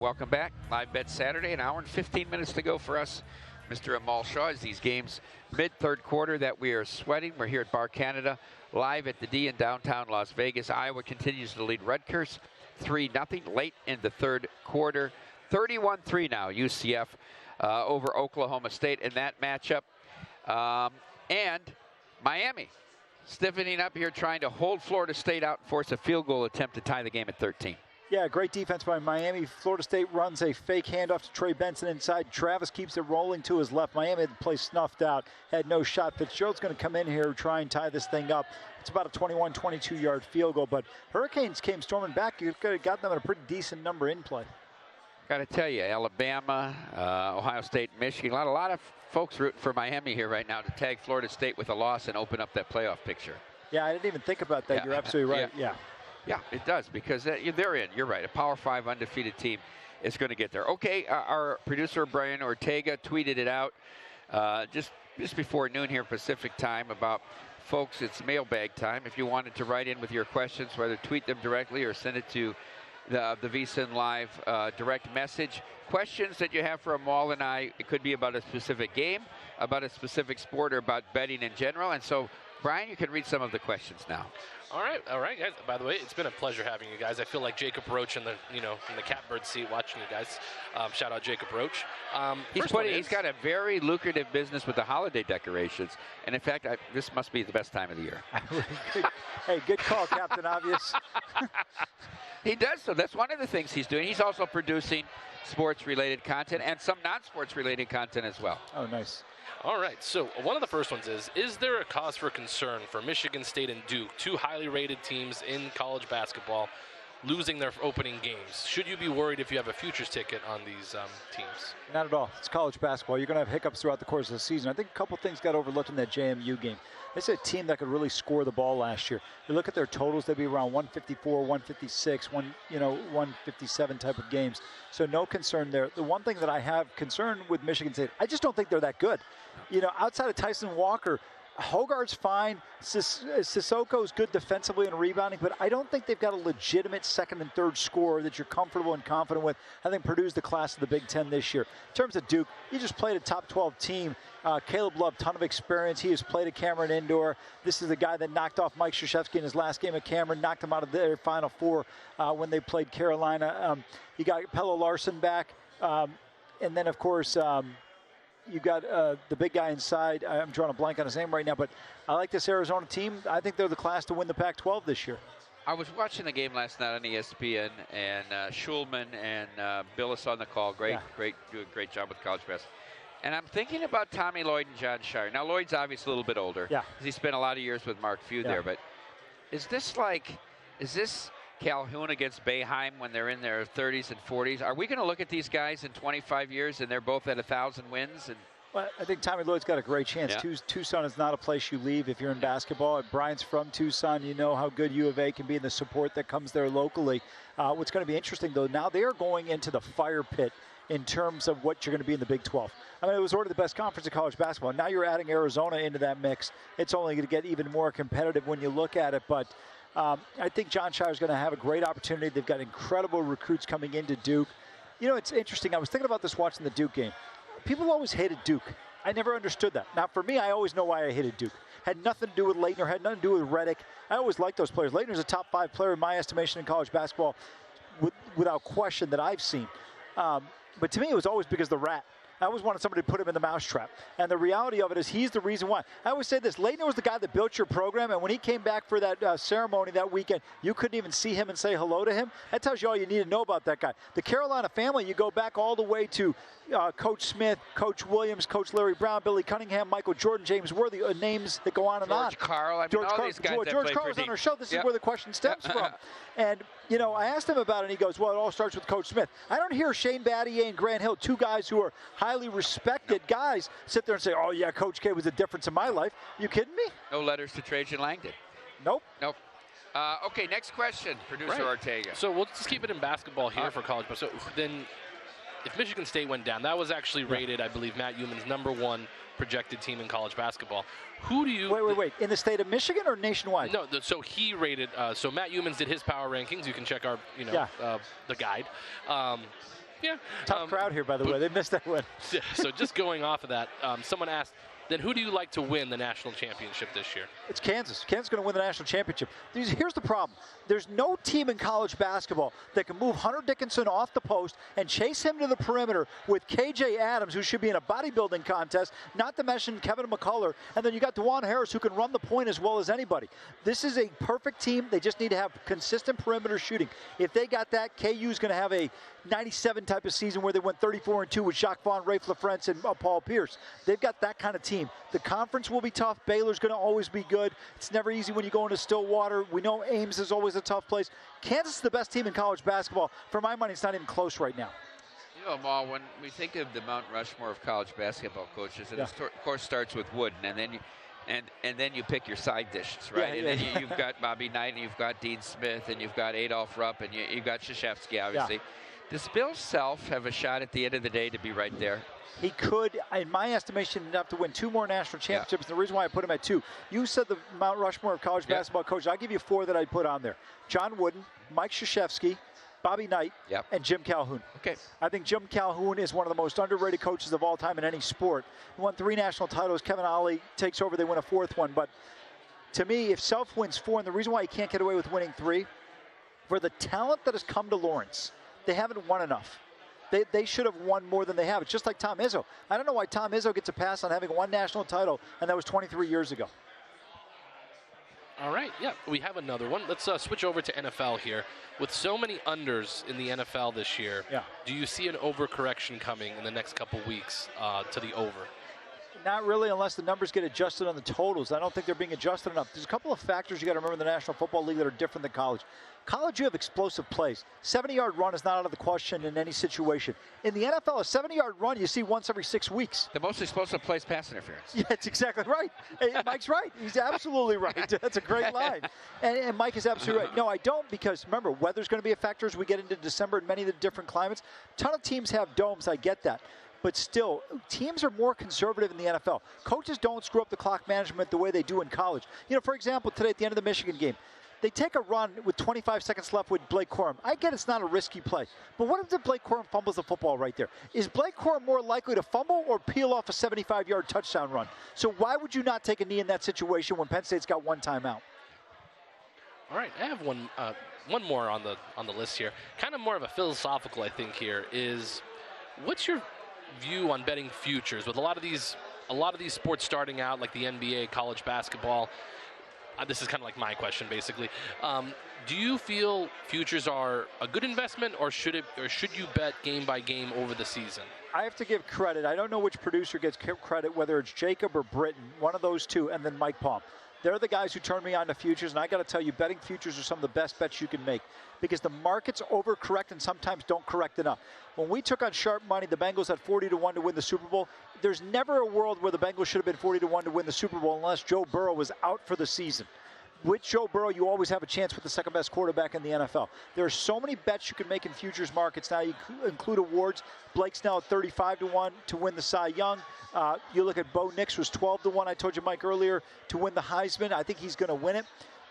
Welcome back. Live Bet Saturday, an hour and 15 minutes to go for us. Mr. Amal Shah, as these games mid-third quarter that we are sweating. We're here at Bar Canada, live at the D in downtown Las Vegas. Iowa continues to lead Rutgers 3-0 late in the third quarter. 31-3 now, UCF over Oklahoma State in that matchup. And Miami stiffening up here, trying to hold Florida State out and force a field goal attempt to tie the game at 13. Yeah, great defense by Miami. Florida State runs a fake handoff to Trey Benson inside. Travis keeps it rolling to his left. Miami had the play snuffed out, had no shot. Fitzgerald's going to come in here and try and tie this thing up. It's about a 21, 22-yard field goal, but Hurricanes came storming back. You could have got them at a pretty decent number in play. Got to tell you, Alabama, Ohio State, Michigan, a lot of folks rooting for Miami here right now to tag Florida State with a loss and open up that playoff picture. Yeah, I didn't even think about that. Yeah. You're absolutely right. Yeah. Yeah, it does, because they're in. You're right. A Power 5 undefeated team is going to get there. Okay, our producer, Brian Ortega, tweeted it out just before noon here Pacific time about, folks, it's mailbag time. If you wanted to write in with your questions, whether tweet them directly or send it to the VSiN Live direct message. Questions that you have for Amal and I, it could be about a specific game, about a specific sport, or about betting in general. And so, Brian, you can read some of the questions now. All right, guys. By the way, it's been a pleasure having you guys. I feel like Jacob Roach in the catbird seat watching you guys. Shout out Jacob Roach. He's got a very lucrative business with the holiday decorations, and in fact, this must be the best time of the year. Hey, good call, Captain Obvious. He does so. That's one of the things he's doing. He's also producing sports-related content and some non-sports-related content as well. Oh, nice. All right, so one of the first ones is there a cause for concern for Michigan State and Duke, two highly rated teams in college basketball, losing their opening games? Should you be worried if you have a futures ticket on these teams? Not at all. It's college basketball. You're going to have hiccups throughout the course of the season. I think a couple things got overlooked in that JMU game. This is a team that could really score the ball last year. You look at their totals, they'd be around 154, 156, 157 type of games. So no concern there. The one thing that I have concern with Michigan State, I just don't think they're that good. Outside of Tyson Walker, Hogarth's fine. Sissoko's good defensively and rebounding, but I don't think they've got a legitimate second and third scorer that you're comfortable and confident with. I think Purdue's the class of the Big Ten this year. In terms of Duke, he just played a top 12 team. Caleb Love, ton of experience. He has played at Cameron Indoor. This is the guy that knocked off Mike Krzyzewski in his last game at Cameron, knocked him out of their Final Four when they played Carolina. You got Pelle Larsson back. And then, of course, you got the big guy inside. I'm drawing a blank on his name right now, but I like this Arizona team. I think they're the class to win the Pac-12 this year. I was watching the game last night on ESPN, and Schulman and Billis on the call. Do a great job with college basketball. And I'm thinking about Tommy Lloyd and John Shire. Now, Lloyd's obviously a little bit older. Yeah. Because he spent a lot of years with Mark Few there. But is this Calhoun against Boeheim when they're in their 30s and 40s? Are we going to look at these guys in 25 years and they're both at 1,000 wins? Well, I think Tommy Lloyd's got a great chance. Yeah. Tucson is not a place you leave if you're in basketball. If Brian's from Tucson, you know how good U of A can be and the support that comes there locally. What's going to be interesting, though, now they are going into the fire pit in terms of what you're going to be in the Big 12. I mean, it was already the best conference in college basketball. Now you're adding Arizona into that mix. It's only going to get even more competitive when you look at it. But I think John Shire's going to have a great opportunity. They've got incredible recruits coming into Duke. It's interesting. I was thinking about this watching the Duke game. People always hated Duke. I never understood that. Now, for me, I always know why I hated Duke. Had nothing to do with Leitner, had nothing to do with Reddick. I always liked those players. Leitner's a top 5 player in my estimation in college basketball without question that I've seen. But to me, it was always because of the rat. I always wanted somebody to put him in the mousetrap. And the reality of it is he's the reason why. I always say this, Leitner was the guy that built your program, and when he came back for that ceremony that weekend, you couldn't even see him and say hello to him. That tells you all you need to know about that guy. The Carolina family, you go back all the way to Coach Smith, Coach Williams, Coach Larry Brown, Billy Cunningham, Michael Jordan, James Worthy, names that go on and on. George Karl, these guys George Karl was on our show. This is where the question stems from. And, I asked him about it, and he goes, well, it all starts with Coach Smith. I don't hear Shane Battier and Grant Hill, two guys who are highly respected guys, sit there and say, oh, yeah, Coach K was a difference in my life. You kidding me? No letters to Trajan Langdon. Nope. Okay, next question, producer Ortega. So we'll just keep it in basketball here for college. So then if Michigan State went down, that was actually rated, I believe, Matt Uman's #1 projected team in college basketball. Who do you... Wait. In the state of Michigan or nationwide? No, so he rated... so Matt Youmans did his power rankings. You can check our, the guide. Yeah. Tough crowd here, by the way. They missed that win. Yeah, so just going off of that, someone asked, then who do you like to win the national championship this year? It's Kansas. Kansas is going to win the national championship. Here's the problem. There's no team in college basketball that can move Hunter Dickinson off the post and chase him to the perimeter with KJ Adams, who should be in a bodybuilding contest, not to mention Kevin McCullough. And then you got DeJuan Harris, who can run the point as well as anybody. This is a perfect team. They just need to have consistent perimeter shooting. If they got that, KU's going to have a 97 type of season where they went 34-2 with Jacques Vaughn, Rafe LaFrance, and Paul Pierce. They've got that kind of team. The conference will be tough. Baylor's going to always be good. It's never easy when you go into Stillwater. We know Ames is always a tough place. Kansas is the best team in college basketball. For my money, it's not even close right now. You know, Mal, when we think of the Mount Rushmore of college basketball coaches, it of course starts with Wooden, and then you pick your side dishes, right? And then you've got Bobby Knight, and you've got Dean Smith, and you've got Adolph Rupp, and you've got Krzyzewski, obviously. Yeah. Does Bill Self have a shot at the end of the day to be right there? He could, in my estimation, enough to win 2 more national championships. The reason why I put him at 2, you said the Mount Rushmore of college basketball coaches. I'll give you 4 that I'd put on there. John Wooden, Mike Krzyzewski, Bobby Knight, and Jim Calhoun. Okay. I think Jim Calhoun is one of the most underrated coaches of all time in any sport. He won 3 national titles. Kevin Ollie takes over. They win a 4th one. But to me, if Self wins 4, and the reason why he can't get away with winning 3, for the talent that has come to Lawrence, they haven't won enough. They should have won more than they have. It's just like Tom Izzo. I don't know why Tom Izzo gets a pass on having 1 national title, and that was 23 years ago. All right, we have another one. Let's switch over to NFL here. With so many unders in the NFL this year, do you see an overcorrection coming in the next couple weeks to the over? Not really, unless the numbers get adjusted on the totals. I don't think they're being adjusted enough. There's a couple of factors you got to remember in the National Football League that are different than college. College, you have explosive plays. 70-yard run is not out of the question in any situation. In the NFL, a 70-yard run you see once every 6 weeks. The most explosive play is pass interference. Yeah, that's exactly right. Hey, Mike's right. He's absolutely right. That's a great line. And Mike is absolutely right. No, I don't, because remember, weather's going to be a factor as we get into December in many of the different climates. A ton of teams have domes. I get that. But still, teams are more conservative in the NFL. Coaches don't screw up the clock management the way they do in college. You know, for example, today at the end of the Michigan game, they take a run with 25 seconds left with Blake Corum. I get it's not a risky play. But what if Blake Corum fumbles the football right there? Is Blake Corum more likely to fumble or peel off a 75-yard touchdown run? So why would you not take a knee in that situation when Penn State's got 1 timeout? All right, I have one more on the list here. Kind of more of a philosophical, I think, here is what's your view on betting futures with a lot of these sports starting out, like the NBA, college basketball? This is kind of like my question, basically. Do you feel futures are a good investment, or should you bet game by game over the season? I have to give credit. I don't know which producer gets credit, whether it's Jacob or Britton, one of those two, and then Mike Palm. They're the guys who turned me on to futures, and I got to tell you, betting futures are some of the best bets you can make because the markets overcorrect and sometimes don't correct enough. When we took on sharp money, the Bengals at 40-1 to win the Super Bowl. There's never a world where the Bengals should have been 40-1 to win the Super Bowl unless Joe Burrow was out for the season. With Joe Burrow, you always have a chance with the second-best quarterback in the NFL. There are so many bets you can make in futures markets now. You include awards. Blake's now at 35-1 to win the Cy Young. You look at Bo Nix was 12-1. I told you, Mike, earlier to win the Heisman. I think he's going to win it.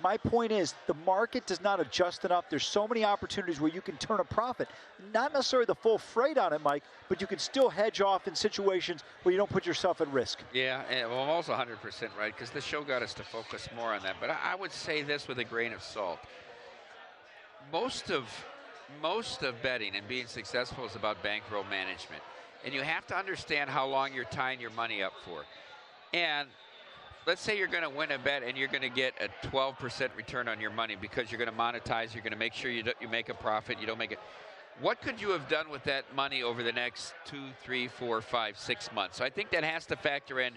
My point is the market does not adjust enough. There's so many opportunities where you can turn a profit. Not necessarily the full freight on it, Mike, but you can still hedge off in situations where you don't put yourself at risk. Yeah, well, I'm also 100% right because the show got us to focus more on that. But I would say this with a grain of salt. Most of betting and being successful is about bankroll management. And you have to understand how long you're tying your money up for. And let's say you're going to win a bet and you're going to get a 12% return on your money because you're going to monetize, you're going to make sure you make a profit, you don't make it. What could you have done with that money over the next 2, 3, 4, 5, 6 months? So I think that has to factor in,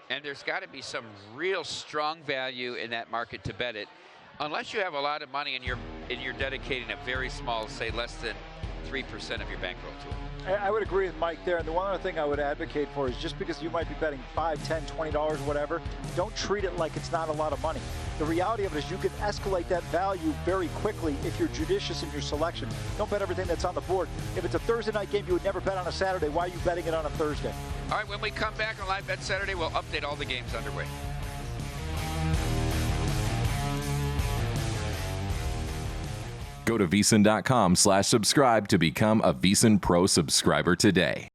and there's got to be some real strong value in that market to bet it. Unless you have a lot of money and you're dedicating a very small, say less than 3% of your bankroll to it. I would agree with Mike there. And the one other thing I would advocate for is just because you might be betting $5, $10, $20, whatever, don't treat it like it's not a lot of money. The reality of it is you can escalate that value very quickly if you're judicious in your selection. Don't bet everything that's on the board. If it's a Thursday night game you would never bet on a Saturday, why are you betting it on a Thursday? All right, when we come back on Live Bet Saturday, we'll update all the games underway. Go to VSiN.com/subscribe to become a VSiN Pro subscriber today.